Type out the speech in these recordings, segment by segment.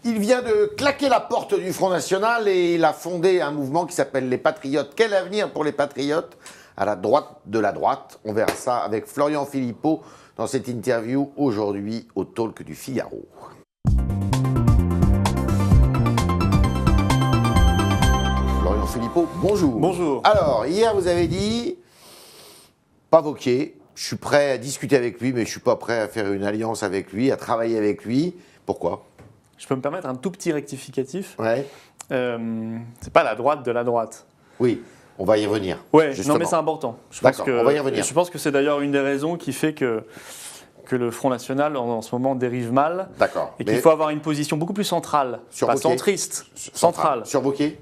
Il vient de claquer la porte du Front National et il a fondé un mouvement qui s'appelle les Patriotes. Quel avenir pour les Patriotes à la droite de la droite? On verra ça avec Florian Philippot dans cette interview aujourd'hui au Talk du Figaro. Florian Philippot, bonjour. Bonjour. Alors, hier vous avez dit, pas Wauquiez, je suis prêt à discuter avec lui, mais je ne suis pas prêt à faire une alliance avec lui, à travailler avec lui. Pourquoi? Je peux me permettre un tout petit rectificatif. Ouais. C'est pas la droite de la droite. Oui, on va y revenir. Ouais, justement. non mais c'est important. D'accord, on va y revenir. Je pense que c'est d'ailleurs une des raisons qui fait que le Front National en ce moment dérive mal. D'accord. Et qu'il faut avoir une position beaucoup plus centrale, sur pas Wauquiez. centriste, centrale. Sur Wauquiez?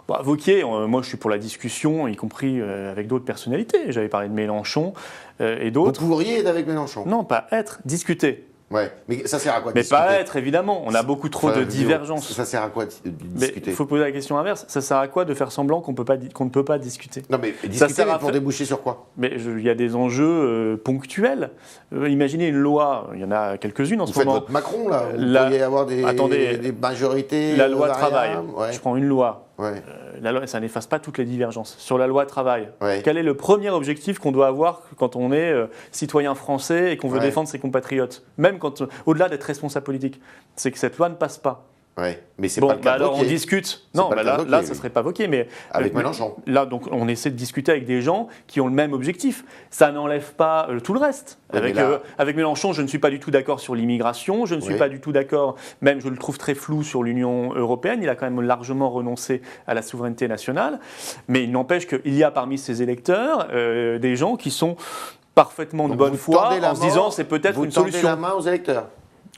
Bah, Wauquiez, moi je suis pour la discussion, y compris avec d'autres personnalités. J'avais parlé de Mélenchon et d'autres. Vous pourriez être avec Mélenchon? Non, pas être, discuter. Ouais, mais ça sert à quoi de Mais discuter? pas être, évidemment. On a beaucoup trop de divergences. Ça sert à quoi de discuter? Il faut poser la question inverse. Ça sert à quoi de faire semblant qu'on ne peut pas discuter? Non, mais discuter, mais pour déboucher sur quoi? Mais il y a des enjeux ponctuels. Imaginez une loi, il y en a quelques-unes en ce moment. Vous faites votre Macron, là. Vous pourriez avoir des majorités. La loi travail. Ouais. Je prends une loi. Ouais. La loi, ça n'efface pas toutes les divergences. Sur la loi travail, Ouais. quel est le premier objectif qu'on doit avoir quand on est citoyen français et qu'on veut Ouais. défendre ses compatriotes? Même quand, au-delà d'être responsable politique, c'est que cette loi ne passe pas. Ouais. Mais c'est Bon, pas le cas de alors on Wauquiez. discute. C'est Non, pas le cas de là, Wauquiez, ça lui. serait pas Wauquiez, mais Avec Mélenchon. Là, donc, on essaie de discuter avec des gens qui ont le même objectif. Ça n'enlève pas tout le reste. Ouais, Avec Mélenchon, je ne suis pas du tout d'accord sur l'immigration. Je ne suis Oui. pas du tout d'accord, même je le trouve très flou sur l'Union européenne. Il a quand même largement renoncé à la souveraineté nationale. Mais il n'empêche qu'il y a parmi ses électeurs des gens qui sont parfaitement de Donc bonne vous foi tendez la en se main- disant c'est peut-être vous une tendez solution. la main aux électeurs.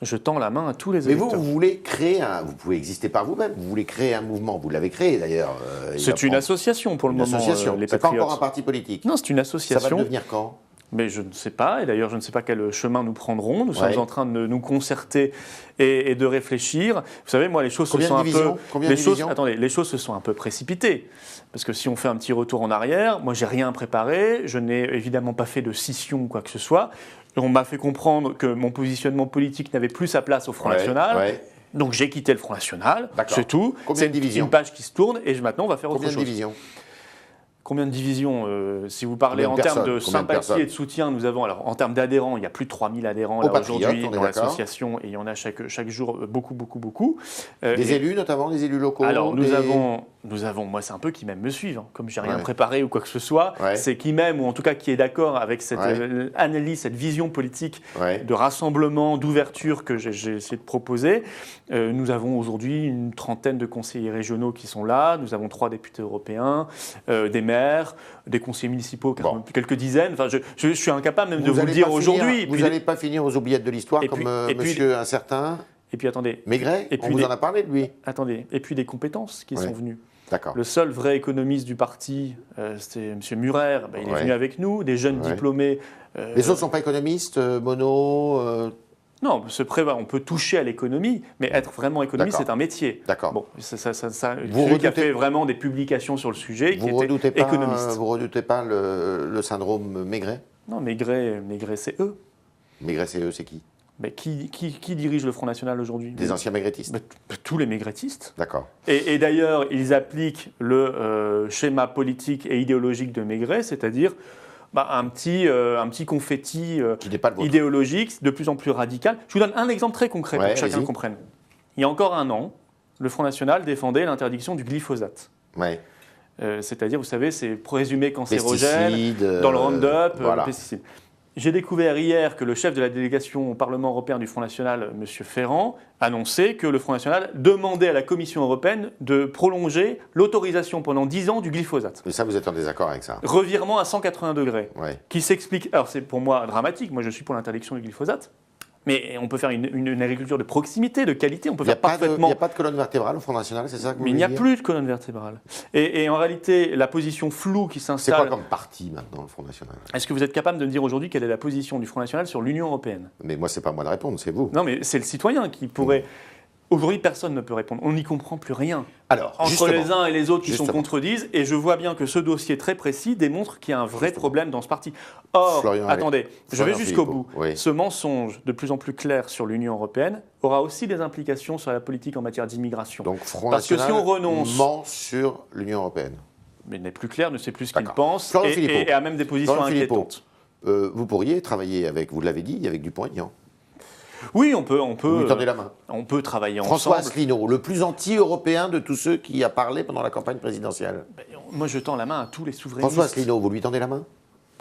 Je tends la main à tous les Mais électeurs. vous voulez créer vous pouvez exister par vous-même, vous voulez créer un mouvement, vous l'avez créé d'ailleurs. C'est une association pour le moment, association. les C'est pas Patriotes. encore un parti politique. Non, c'est une Ça association. va devenir quand? Mais je ne sais pas, et d'ailleurs je ne sais pas quel chemin nous prendrons. Nous Ouais. sommes en train de nous concerter et de réfléchir. Vous savez, moi, les choses Combien se sont de un divisions peu, Combien de divisions les choses se sont un peu précipitées. Parce que si on fait un petit retour en arrière, moi, j'ai rien préparé. Je n'ai évidemment pas fait de scission ou quoi que ce soit. On m'a fait comprendre que mon positionnement politique n'avait plus sa place au Front National. Ouais. Donc j'ai quitté le Front National. D'accord. C'est tout. Combien C'est de divisions une page qui se tourne et maintenant on va faire Combien autre de chose. divisions? Combien de divisions Si vous parlez Combien de en termes de personnes Combien de sympathie personnes et de soutien, nous avons, alors en termes d'adhérents, il y a plus de 3000 adhérents Aux là, Patriotes, aujourd'hui on est dans d'accord. l'association et il y en a chaque jour beaucoup. Des Et- élus notamment, des élus locaux? alors des- nous avons, moi c'est un peu qui m'aime me suivre, hein. Comme j'ai rien Ouais. préparé ou quoi que ce soit, Ouais. c'est qui m'aime ou en tout cas qui est d'accord avec cette Ouais. analyse, cette vision politique Ouais. de rassemblement, d'ouverture que j'ai essayé de proposer. Nous avons aujourd'hui une trentaine de conseillers régionaux qui sont là, nous avons 3 députés européens, des maires, des conseillers municipaux, Bon. quelques dizaines. Enfin, je suis incapable même de vous le allez dire pas aujourd'hui. finir- Vous n'allez pas finir aux oubliettes de l'histoire Et comme puis- et puis- monsieur un certain Et puis attendez, Maigret. et On puis vous des- en a parlé de lui. et puis des compétences qui Ouais. sont venues. D'accord. Le seul vrai économiste du parti, c'était M. Murer, il est Ouais. venu avec nous, des jeunes Ouais. diplômés. Les autres ne sont pas économistes, mono. Non, on peut toucher à l'économie, mais être vraiment économiste, D'accord. c'est un métier. D'accord. Bon, Vous celui qui a redoutez- fait vraiment des publications sur le sujet, qui Vous était redoutez pas, économiste. vous redoutez pas le syndrome Maigret? Non, Maigret, c'est eux. Maigret, c'est eux, c'est qui? Mais qui dirige le Front National aujourd'hui? Des anciens maigretistes. Tous les maigretistes. D'accord. Et d'ailleurs, ils appliquent le schéma politique et idéologique de Maigret, c'est-à-dire un petit confetti Qui n'est pas le vôtre. idéologique de plus en plus radical. Je vous donne un exemple très concret pour Ouais, que chacun allez-y. comprenne. Il y a encore un an, le Front National défendait l'interdiction du glyphosate. Ouais. C'est-à-dire, vous savez, c'est présumé cancérogène Pesticides. dans le Roundup, voilà. pesticides. J'ai découvert hier que le chef de la délégation au Parlement européen du Front National, M. Ferrand, annonçait que le Front National demandait à la Commission européenne de prolonger l'autorisation pendant 10 ans du glyphosate. Mais ça, vous êtes en désaccord avec ça? Revirement à 180 degrés, Ouais. qui s'explique... Alors c'est pour moi dramatique, moi je suis pour l'interdiction du glyphosate, mais on peut faire une agriculture de proximité, de qualité, on peut Il n'y a, faire pas parfaitement... de colonne vertébrale au Front National, c'est ça que vous Mais il voulez n'y a dire? plus de colonne vertébrale. Et en réalité, la position floue qui C'est quoi s'installe... comme parti maintenant, le Front National? Est-ce que vous êtes capable de me dire aujourd'hui quelle est la position du Front National sur l'Union européenne? Mais moi, c'est pas moi de répondre, c'est vous. Non, mais c'est le citoyen qui pourrait Aujourd'hui, personne ne peut répondre. On n'y comprend plus rien. Alors, Entre les uns et les autres qui se justement. contredisent, et je vois bien que ce dossier très précis démontre qu'il y a un vrai problème dans ce parti. Or, Florian, attendez, je vais Florian jusqu'au Philippot, bout. oui. Ce mensonge de plus en plus clair sur l'Union européenne aura aussi des implications sur la politique en matière d'immigration. Donc Front Parce que National si on renonce, ment sur l'Union européenne. mais n'est plus clair, ne sait plus ce qu'il D'accord. pense, Florian et Philippot. a même des positions Florian Philippot. inquiétantes. Vous pourriez travailler avec, vous l'avez dit, avec Dupont-Aignan. Oui, on peut, Vous lui tendez la main. on peut travailler François ensemble. Asselineau, le plus anti-européen de tous ceux qui a parlé pendant la campagne présidentielle. Moi, je tends la main à tous les souverainistes. François Asselineau, vous lui tendez la main?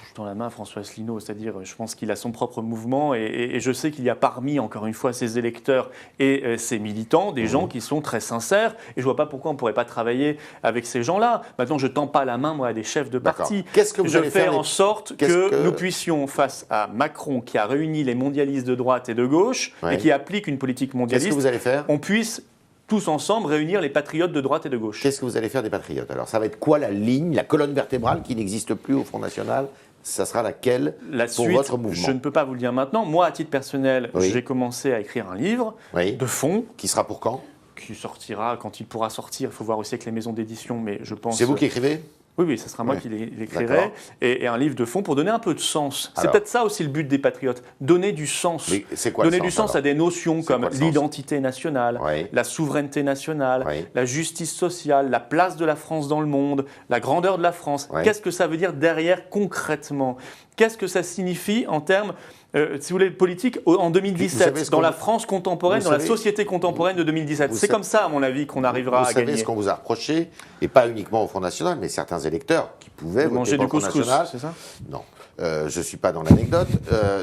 Je tends la main à François Asselineau, c'est-à-dire, je pense qu'il a son propre mouvement et je sais qu'il y a parmi, encore une fois, ses électeurs et ses militants, des gens qui sont très sincères et je ne vois pas pourquoi on ne pourrait pas travailler avec ces gens-là. Maintenant, je ne tends pas la main, moi, à des chefs de D'accord. parti. Qu'est-ce que vous Je allez fais faire en sorte que nous puissions, face à Macron, qui a réuni les mondialistes de droite et de gauche Ouais. et qui applique une politique Qu'est-ce mondialiste, que vous allez faire? on puisse tous ensemble réunir les patriotes de droite et de gauche. Qu'est-ce que vous allez faire des patriotes? Alors, ça va être quoi la ligne, la colonne vertébrale qui n'existe plus au Front National? Ça sera laquelle La pour suite, votre mouvement? je ne peux pas vous le dire maintenant. Moi, à titre personnel, Oui. j'ai commencé à écrire un livre Oui. de fond Qui sera pour quand? qui sortira quand il pourra sortir. Il faut voir aussi avec les maisons d'édition, mais je pense... C'est vous qui écrivez? Oui, oui, ça sera moi Ouais. qui l'écrirai. D'accord. Et un livre de fond pour donner un peu de sens. C'est Alors. peut-être ça aussi le but des patriotes, donner du sens. Mais c'est quoi le Donner du sens, sens alors? à des notions C'est comme quoi le sens? l'identité nationale, Oui. la souveraineté nationale, Oui. la justice sociale, la place de la France dans le monde, la grandeur de la France. Oui. Qu'est-ce que ça veut dire derrière concrètement? Qu'est-ce que ça signifie en termes, si vous voulez, politiques en Vous savez 2017, ce dans qu'on- la France contemporaine, vous dans la savez- société contemporaine de 2017? vous C'est sa- comme ça, à mon avis, qu'on arrivera Vous à savez gagner. ce qu'on vous a reproché, et pas uniquement au Front National, mais certains électeurs qui pouvaient De voter manger pour du le Front couscous, National. c'est ça? Non, je ne suis pas dans l'anecdote.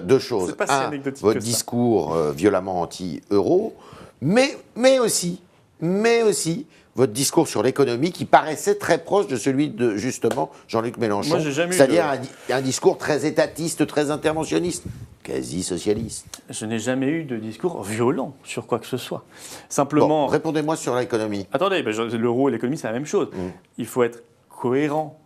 Deux choses. C'est pas si anecdotique votre que ça. discours violemment anti-euro, mais aussi votre discours sur l'économie qui paraissait très proche de celui de, justement, Jean-Luc Mélenchon. Moi, j'ai jamais eu C'est-à-dire un discours très étatiste, très interventionniste, quasi socialiste. Je n'ai jamais eu de discours violent sur quoi que ce soit. Bon, Simplement, répondez-moi sur l'économie. attendez, l'euro et l'économie, c'est la même chose. Il faut être cohérent.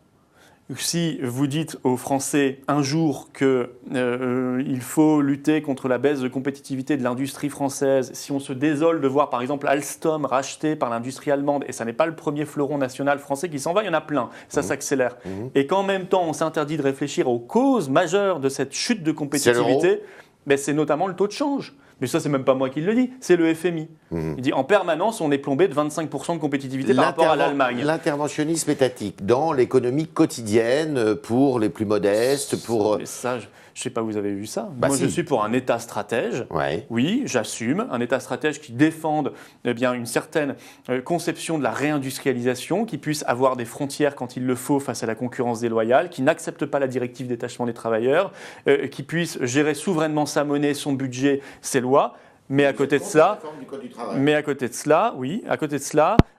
Si vous dites aux Français un jour qu'il faut lutter contre la baisse de compétitivité de l'industrie française, si on se désole de voir par exemple Alstom racheté par l'industrie allemande, et ça n'est pas le premier fleuron national français qui s'en va, il y en a plein, ça s'accélère, et qu'en même temps on s'interdit de réfléchir aux causes majeures de cette chute de compétitivité, ben, c'est notamment le taux de change. Mais ça, c'est même pas moi qui le dis, c'est le FMI. Il dit en permanence, on est plombé de 25% de compétitivité par rapport à l'Allemagne. L'interventionnisme étatique dans l'économie quotidienne pour les plus modestes, pour... Mais ça, je ne sais pas où vous avez vu ça. Bah Moi, si. je suis pour un État stratège. Ouais. Oui, j'assume. Un État stratège qui défende eh bien, une certaine conception de la réindustrialisation, qui puisse avoir des frontières quand il le faut face à la concurrence déloyale, qui n'accepte pas la directive détachement des travailleurs, qui puisse gérer souverainement sa monnaie, son budget, ses lois. Mais à côté de cela,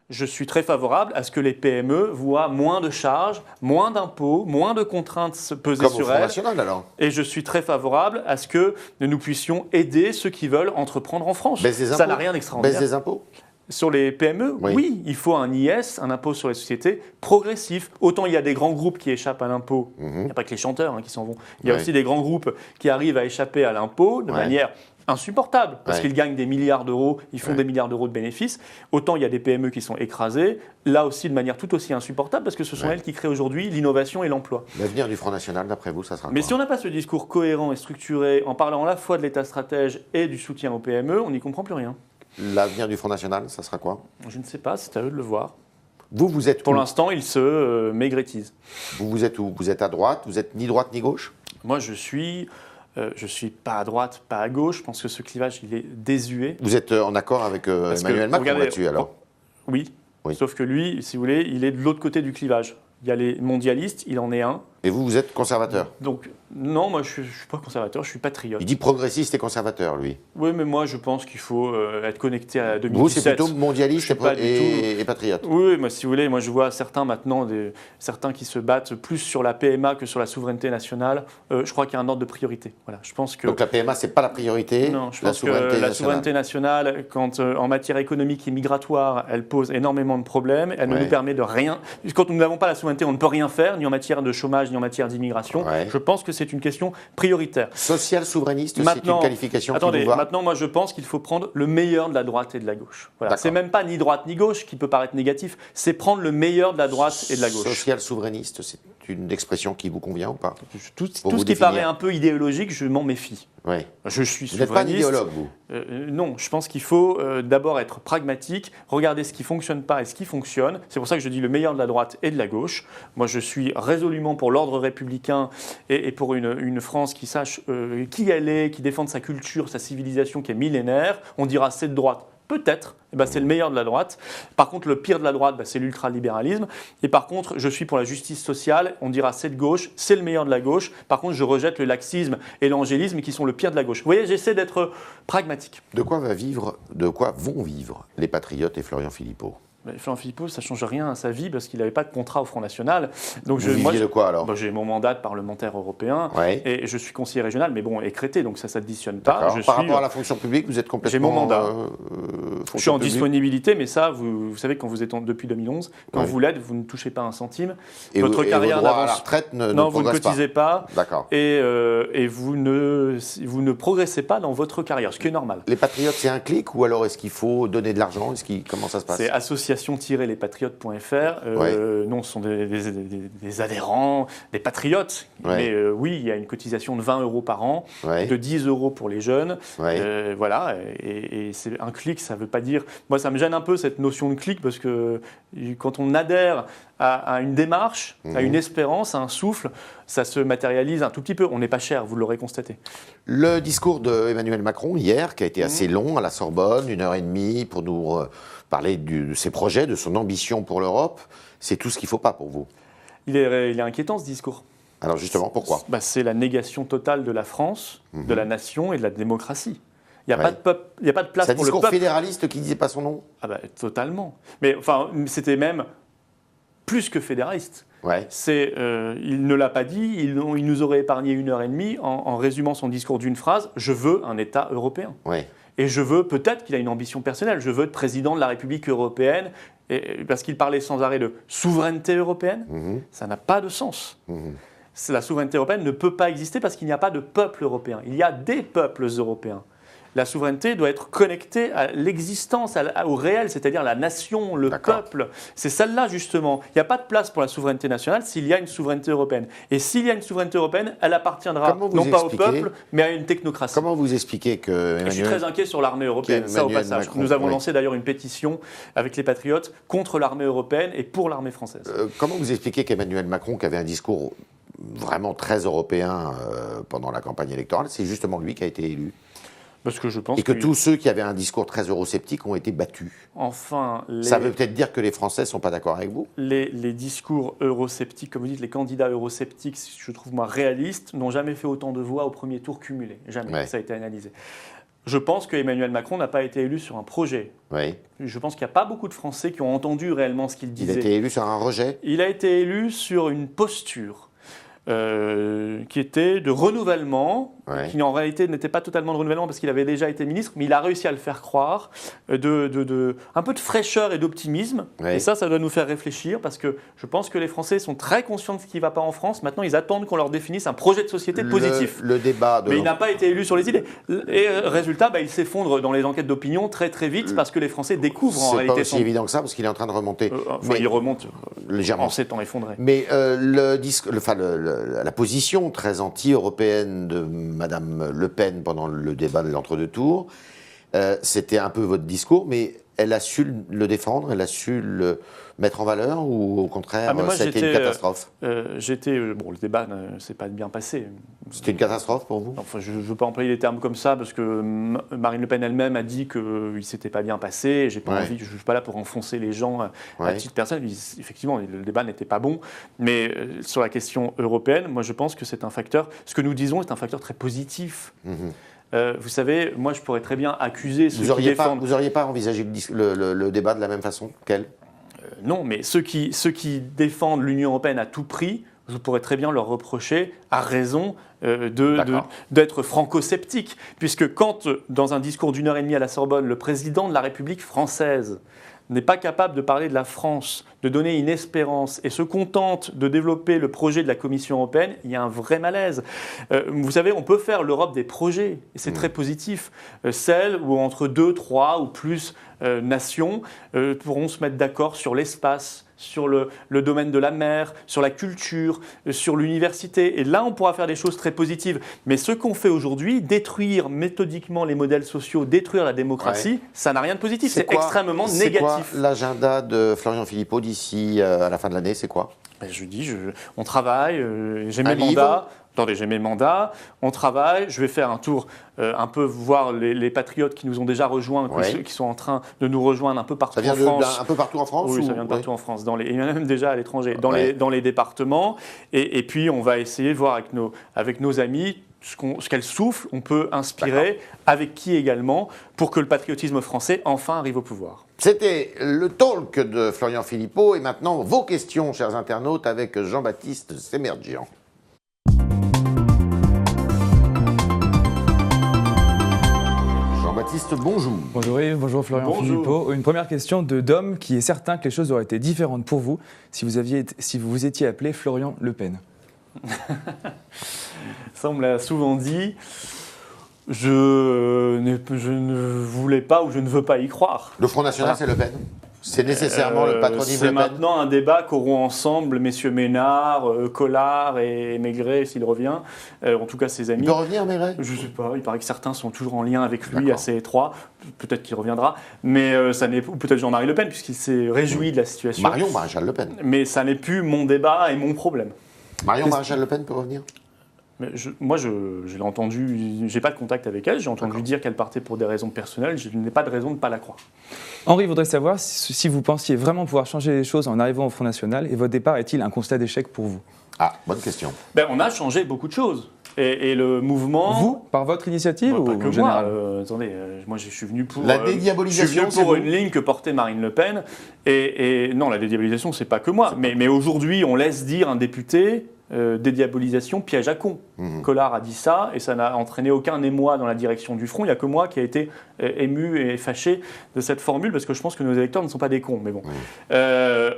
je suis très favorable à ce que les PME voient moins de charges, moins d'impôts, moins de contraintes se peser Comme au sur Front elles. National, alors. Et je suis très favorable à ce que nous puissions aider ceux qui veulent entreprendre en France. Baisse des Ça impôts. n'a rien Baisse d'extraordinaire. des impôts. Sur les PME, Oui. oui, il faut un IS, un impôt sur les sociétés, progressif. Autant il y a des grands groupes qui échappent à l'impôt, il n'y a pas que les chanteurs qui s'en vont, il y a Ouais. aussi des grands groupes qui arrivent à échapper à l'impôt de Ouais. manière insupportable, parce Ouais. qu'ils gagnent des milliards d'euros, ils font Ouais. des milliards d'euros de bénéfices. Autant il y a des PME qui sont écrasées, là aussi de manière tout aussi insupportable, parce que ce sont Ouais. elles qui créent aujourd'hui l'innovation et l'emploi. L'avenir du Front National, d'après vous, ça sera Mais quoi? si on n'a pas ce discours cohérent et structuré, en parlant à la fois de l'État stratège et du soutien aux PME, on n'y comprend plus rien. L'avenir du Front National, ça sera quoi? Je ne sais pas, c'est à eux de le voir. Vous êtes Pour où? l'instant, ils se maigrettisent. Vous êtes où? Vous êtes à droite? Vous êtes ni droite ni gauche? Moi, je suis pas à droite, pas à gauche. Je pense que ce clivage, il est désuet. Vous êtes en accord avec Parce que, Emmanuel Macron regardez, là-dessus, alors? Oui. Oui. Sauf que lui, si vous voulez, il est de l'autre côté du clivage. Il y a les mondialistes, il en est un. Et vous êtes conservateur? Donc, non, moi, je ne suis pas conservateur, je suis patriote. Il dit progressiste et conservateur, lui. Oui, mais moi, je pense qu'il faut être connecté à 2017. Vous, c'est plutôt mondialiste Je suis pas du et patriote. Oui, moi, si vous voulez, moi je vois certains maintenant, certains qui se battent plus sur la PMA que sur la souveraineté nationale. Je crois qu'il y a un ordre de priorité. Voilà, je pense que Donc la PMA, c'est pas la priorité. non, je la pense que souveraineté la nationale. souveraineté nationale, quand en matière économique et migratoire, elle pose énormément de problèmes. Elle ne Ouais. nous permet de rien. Quand nous n'avons pas la souveraineté, on ne peut rien faire, ni en matière de chômage, ni en matière d'immigration. Ouais. Je pense que c'est une question prioritaire. Social-souverainiste, c'est une qualification qui vous va? Maintenant, moi, je pense qu'il faut prendre le meilleur de la droite et de la gauche. Voilà. D'accord. C'est même pas ni droite ni gauche, qui peut paraître négatif, c'est prendre le meilleur de la droite et de la gauche. Social-souverainiste, c'est une expression qui vous convient ou pas? Tout ce qui paraît un peu idéologique, je m'en méfie. Oui. Je suis Vous n'êtes pas un souverainiste. idéologue, vous? Non, je pense qu'il faut d'abord être pragmatique, regarder ce qui ne fonctionne pas et ce qui fonctionne. C'est pour ça que je dis le meilleur de la droite et de la gauche. Moi, je suis résolument pour l'ordre républicain et pour une France qui sache qui elle est, qui défende sa culture, sa civilisation qui est millénaire. On dira c'est de droite. Peut-être, c'est le meilleur de la droite. Par contre, le pire de la droite, c'est l'ultralibéralisme. Et par contre, je suis pour la justice sociale. On dira c'est de gauche, c'est le meilleur de la gauche. Par contre, je rejette le laxisme et l'angélisme qui sont le pire de la gauche. Vous voyez, j'essaie d'être pragmatique. De quoi vont vivre les Patriotes et Florian Philippot? Florian Philippot, ça ne change rien à sa vie parce qu'il n'avait pas de contrat au Front National. Donc Vous viviez de quoi alors? J'ai mon mandat de parlementaire européen et je suis conseiller régional, mais bon, écrété, donc ça ne s'additionne pas. Par rapport à la fonction publique, vous êtes complètement... J'ai mon mandat. Je suis en publique. Disponibilité, mais ça, vous savez, quand vous êtes depuis 2011, quand vous l'êtes, vous ne touchez pas un centime. Et votre carrière vos droits à la retraite ne vous ne cotisez pas. D'accord. Et vous ne progressez pas dans votre carrière, ce qui est normal. Les Patriotes, c'est un clic ou alors est-ce qu'il faut donner de l'argent? Comment ça se passe? C'est association-lespatriotes.fr. Non, ce sont des adhérents, des patriotes. Ouais. Mais oui, il y a une cotisation de 20 € par an, de 10 € pour les jeunes. Voilà. Et c'est un clic, ça ne veut pas dire... Moi, ça me gêne un peu cette notion de clic parce que quand on adhère à une démarche, à une espérance, à un souffle, ça se matérialise un tout petit peu. On n'est pas cher, vous l'aurez constaté. Le discours d'Emmanuel Macron hier, qui a été assez long à la Sorbonne, 1h30 pour nous parler de ses projets, de son ambition pour l'Europe, c'est tout ce qu'il ne faut pas pour vous? Il est inquiétant ce discours. Alors justement, pourquoi? C'est la négation totale de la France, de la nation et de la démocratie. Il n'y a pas de peuple, il n'y a pas de place pour le peuple. C'est un discours fédéraliste qui ne disait pas son nom? Totalement. Mais enfin, c'était même plus que fédéraliste. Il ne l'a pas dit, il nous aurait épargné 1h30 en résumant son discours d'une phrase « Je veux un État européen ». Et je veux, peut-être qu'il a une ambition personnelle, je veux être président de la République européenne, parce qu'il parlait sans arrêt de souveraineté européenne, ça n'a pas de sens. La souveraineté européenne ne peut pas exister parce qu'il n'y a pas de peuple européen. Il y a des peuples européens. La souveraineté doit être connectée à l'existence, au réel, c'est-à-dire la nation, le peuple. C'est celle-là, justement. Il n'y a pas de place pour la souveraineté nationale s'il y a une souveraineté européenne. Et s'il y a une souveraineté européenne, elle appartiendra non pas au peuple, mais à une technocratie. Comment vous expliquez que... Je suis très inquiet sur l'armée européenne, ça au passage. Nous avons lancé d'ailleurs une pétition avec les Patriotes contre l'armée européenne et pour l'armée française. Comment vous expliquez qu'Emmanuel Macron, qui avait un discours vraiment très européen pendant la campagne électorale, c'est justement lui qui a été élu? Parce que je pense que tous ceux qui avaient un discours très eurosceptique ont été battus. Enfin, ça veut peut-être dire que les Français ne sont pas d'accord avec vous? Les discours eurosceptiques, comme vous dites, les candidats eurosceptiques, je trouve moi réalistes, n'ont jamais fait autant de voix au premier tour cumulé. Jamais, ça a été analysé. Je pense qu'Emmanuel Macron n'a pas été élu sur un projet. Je pense qu'il n'y a pas beaucoup de Français qui ont entendu réellement ce qu'il disait. Il a été élu sur un rejet? Il a été élu sur une posture. Qui était de renouvellement, qui en réalité n'était pas totalement de renouvellement parce qu'il avait déjà été ministre, mais il a réussi à le faire croire, un peu de fraîcheur et d'optimisme. Et ça doit nous faire réfléchir parce que je pense que les Français sont très conscients de ce qui ne va pas en France. Maintenant, ils attendent qu'on leur définisse un projet de société positif. Mais il n'a pas été élu sur les idées. Et résultat, il s'effondre dans les enquêtes d'opinion très très vite parce que les Français découvrent en réalité. C'est pas aussi évident que ça parce qu'il est en train de remonter. Il remonte légèrement en s'étant effondré. Mais la position très anti-européenne de Madame Le Pen pendant le débat de l'entre-deux-tours, c'était un peu votre discours, mais elle a su le défendre, elle a su le mettre en valeur ou au contraire, ça a été une catastrophe? Le débat ne s'est pas bien passé. C'était une catastrophe pour vous? Enfin, je ne veux pas employer les termes comme ça parce que Marine Le Pen elle-même a dit qu'il ne s'était pas bien passé. Je ne suis pas là pour enfoncer les gens à titre personnel. Effectivement, le débat n'était pas bon. Mais sur la question européenne, moi je pense que c'est un facteur, ce que nous disons est un facteur très positif. Vous savez, moi je pourrais très bien accuser ceux qui défendent... Vous n'auriez pas envisagé le débat de la même façon qu'elle? Non, mais ceux qui défendent l'Union européenne à tout prix, je pourrais très bien leur reprocher, à raison, d'être franco-sceptiques. Puisque quand, dans un discours d'1h30 à la Sorbonne, le président de la République française n'est pas capable de parler de la France, de donner une espérance et se contente de développer le projet de la Commission européenne, il y a un vrai malaise. Vous savez, on peut faire l'Europe des projets, et c'est très positif. Celle où entre 2, 3 ou plus nations pourront se mettre d'accord sur l'espace, sur le domaine de la mer, sur la culture, sur l'université. Et là, on pourra faire des choses très positives. Mais ce qu'on fait aujourd'hui, détruire méthodiquement les modèles sociaux, détruire la démocratie, ça n'a rien de positif. C'est extrêmement négatif. C'est quoi l'agenda de Florian Philippot d'ici à la fin de l'année? C'est quoi? Je dis, on travaille, j'ai mes mandats. Attendez, j'ai mes mandats, on travaille, je vais faire un tour, un peu voir les patriotes qui nous ont déjà rejoints, qui sont en train de nous rejoindre un peu partout en France. Ça vient un peu partout en France? Oui, ça vient de partout en France, il y en a même déjà à l'étranger, dans les départements. Et puis, on va essayer de voir avec nos amis ce qu'elles soufflent, on peut inspirer, avec qui également, pour que le patriotisme français enfin arrive au pouvoir. C'était le talk de Florian Philippot. Et maintenant, vos questions, chers internautes, avec Jean-Baptiste Semerjian. Jean-Baptiste, bonjour. Bonjour Yves, bonjour Florian Philippot. Une première question de Dom, qui est certain que les choses auraient été différentes pour vous si vous vous étiez appelé Florian Le Pen. Ça, on me l'a souvent dit. Je ne voulais pas ou je ne veux pas y croire. Le Front National, c'est Le Pen? C'est nécessairement le patronyme Le Pen? C'est maintenant un débat qu'auront ensemble messieurs Ménard, Collard et Maigret, s'il revient. En tout cas, ses amis. Il peut revenir, Maigret? Je ne sais pas. Il paraît que certains sont toujours en lien avec lui, assez étroits. Peut-être qu'il reviendra. Mais ça n'est, ou peut-être Jean-Marie Le Pen, puisqu'il s'est réjoui de la situation. Marion Maréchal Le Pen. Mais ça n'est plus mon débat et mon problème. Marion Maréchal Le Pen peut revenir? Mais moi, je l'ai entendu, j'ai pas de contact avec elle, j'ai entendu dire qu'elle partait pour des raisons personnelles, je n'ai pas de raison de ne pas la croire. Henri voudrait savoir si vous pensiez vraiment pouvoir changer les choses en arrivant au Front National, et votre départ est-il un constat d'échec pour vous? Ah, bonne question. On a changé beaucoup de choses. Et le mouvement... Vous, par votre initiative ou pas que en général? Attendez, moi je suis venu pour... La dédiabolisation, je suis venu pour une ligne que portait Marine Le Pen. Et non, la dédiabolisation, c'est pas que moi. Mais aujourd'hui, on laisse dire un député... dédiabolisation, piège à con. Collard a dit ça et ça n'a entraîné aucun émoi dans la direction du Front. Il n'y a que moi qui a été ému et fâché de cette formule parce que je pense que nos électeurs ne sont pas des cons. Mais bon, le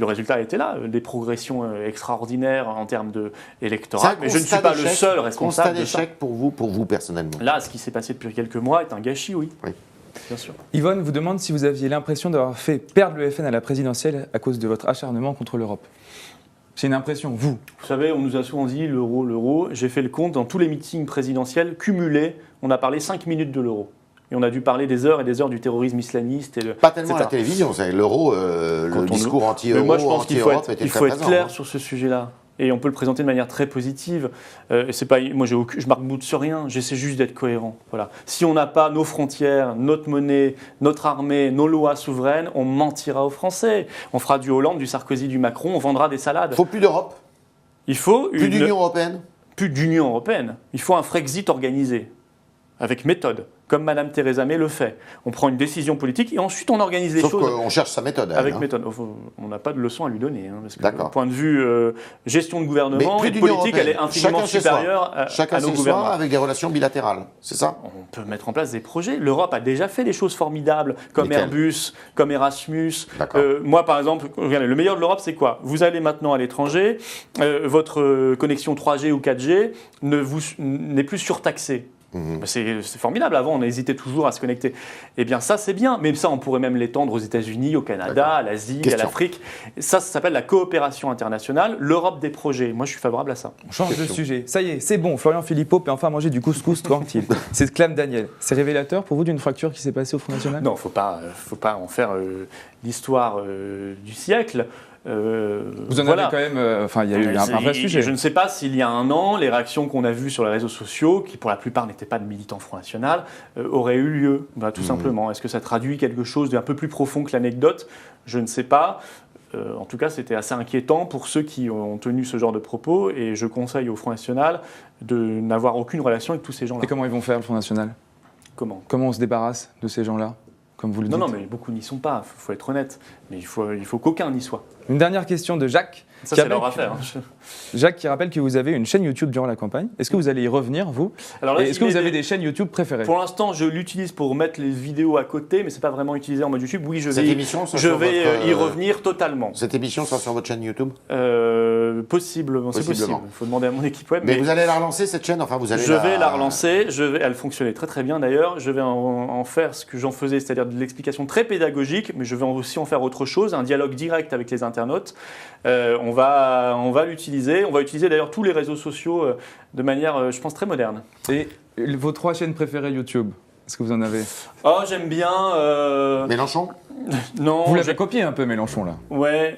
résultat était là, des progressions extraordinaires en termes d'électorat. Mais je ne suis pas le seul responsable de ça. Constat d'échec pour vous personnellement. Là, ce qui s'est passé depuis quelques mois est un gâchis, oui. Bien sûr. Yvonne vous demande si vous aviez l'impression d'avoir fait perdre le FN à la présidentielle à cause de votre acharnement contre l'Europe. C'est une impression, vous. Vous savez, on nous a souvent dit l'euro. J'ai fait le compte, dans tous les meetings présidentiels cumulés, on a parlé 5 minutes de l'euro. Et on a dû parler des heures et des heures du terrorisme islamiste. Pas tellement à la télévision, c'est l'euro, le discours anti-euro, moi, je pense qu'il faut être clair hein. sur ce sujet-là. Et on peut le présenter de manière très positive. C'est pas, moi, je m'arc-boute sur rien. J'essaie juste d'être cohérent. Voilà. Si on n'a pas nos frontières, notre monnaie, notre armée, nos lois souveraines, on mentira aux Français. On fera du Hollande, du Sarkozy, du Macron. On vendra des salades. Il faut plus d'Europe. Il faut plus d'Union européenne. Plus d'Union européenne. Il faut un Frexit organisé, avec méthode. Comme Mme Theresa May le fait. On prend une décision politique et ensuite on organise les choses. Sauf qu'on cherche sa méthode. Avec méthode. On n'a pas de leçon à lui donner. Parce que, du point de vue gestion de gouvernement et de politique, elle est infiniment supérieure à nos gouvernements. Avec des relations bilatérales, c'est ça? On peut mettre en place des projets. L'Europe a déjà fait des choses formidables, comme Airbus, comme Erasmus. Moi, par exemple, regardez, le meilleur de l'Europe, c'est quoi? Vous allez maintenant à l'étranger, votre connexion 3G ou 4G n'est plus surtaxée. C'est formidable. Avant, on hésitait toujours à se connecter. Eh bien, ça, c'est bien. Mais ça, on pourrait même l'étendre aux États-Unis, au Canada, à l'Asie, à l'Afrique. Ça s'appelle la coopération internationale, l'Europe des projets. Moi, je suis favorable à ça. On change de sujet. Ça y est, c'est bon. Florian Philippot peut enfin manger du couscous tranquille. C'est clame Daniel. C'est révélateur pour vous d'une fracture qui s'est passée au Front National? Non, faut pas en faire l'histoire du siècle. Vous en avez quand même. Il y a eu un vrai sujet. Je ne sais pas s'il y a un an, les réactions qu'on a vues sur les réseaux sociaux, qui pour la plupart n'étaient pas de militants Front National, auraient eu lieu. Tout simplement. Est-ce que ça traduit quelque chose d'un peu plus profond que l'anecdote? Je ne sais pas. En tout cas, c'était assez inquiétant pour ceux qui ont tenu ce genre de propos. Et je conseille au Front National de n'avoir aucune relation avec tous ces gens-là. Et comment ils vont faire, le Front National? Comment on se débarrasse de ces gens-là? comme vous le dites. Non, mais beaucoup n'y sont pas, il faut être honnête. Mais il faut qu'aucun n'y soit. Une dernière question de Jacques. Ça, c'est leur affaire. Jacques qui rappelle que vous avez une chaîne YouTube durant la campagne. Est-ce que vous allez y revenir, vous? Alors là, et est-ce que vous avez des chaînes YouTube préférées? Pour l'instant, je l'utilise pour mettre les vidéos à côté, mais c'est pas vraiment utilisé en mode YouTube. Oui, je Cette vais, émission, ça je sur vais votre, y revenir totalement. Cette émission sera sur votre chaîne YouTube? Possiblement, c'est possible. Il faut demander à mon équipe web. Mais vous allez la relancer, cette chaîne? Enfin, vous allez je vais la relancer. Elle fonctionnait très très bien d'ailleurs. Je vais en faire ce que j'en faisais, c'est-à-dire de l'explication très pédagogique, mais je vais aussi en faire autre chose, un dialogue direct avec les internautes. On va l'utiliser. On va utiliser d'ailleurs tous les réseaux sociaux de manière, je pense, très moderne. Et vos 3 chaînes préférées YouTube, est-ce que vous en avez? Oh, j'aime bien... Mélenchon? Non. Vous l'avez copié un peu, Mélenchon, là? Ouais,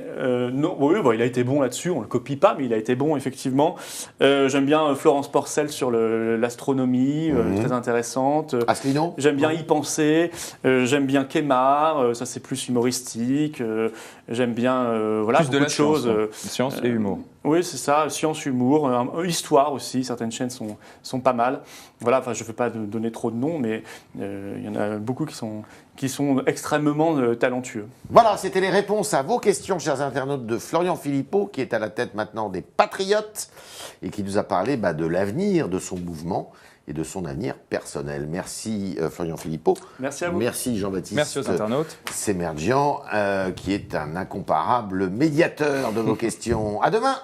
non, oui, il a été bon là-dessus, on le copie pas, mais il a été bon, effectivement. J'aime bien Florence Porcel sur l'astronomie, très intéressante. Asselineau? J'aime bien Y penser. J'aime bien Kemar, ça c'est plus humoristique. J'aime bien, voilà, plus beaucoup de choses. Science et humour. Oui, c'est ça, science, humour, histoire aussi, certaines chaînes sont pas mal. Voilà, enfin, je ne veux pas donner trop de noms, mais il y en a beaucoup qui sont extrêmement talentueux. Voilà, c'était les réponses à vos questions, chers internautes, de Florian Philippot, qui est à la tête maintenant des Patriotes et qui nous a parlé de l'avenir de son mouvement et de son avenir personnel. Merci Florian Philippot. Merci à vous. Merci Jean-Baptiste. Merci aux internautes. Semerjian, qui est un incomparable médiateur de vos questions. À demain.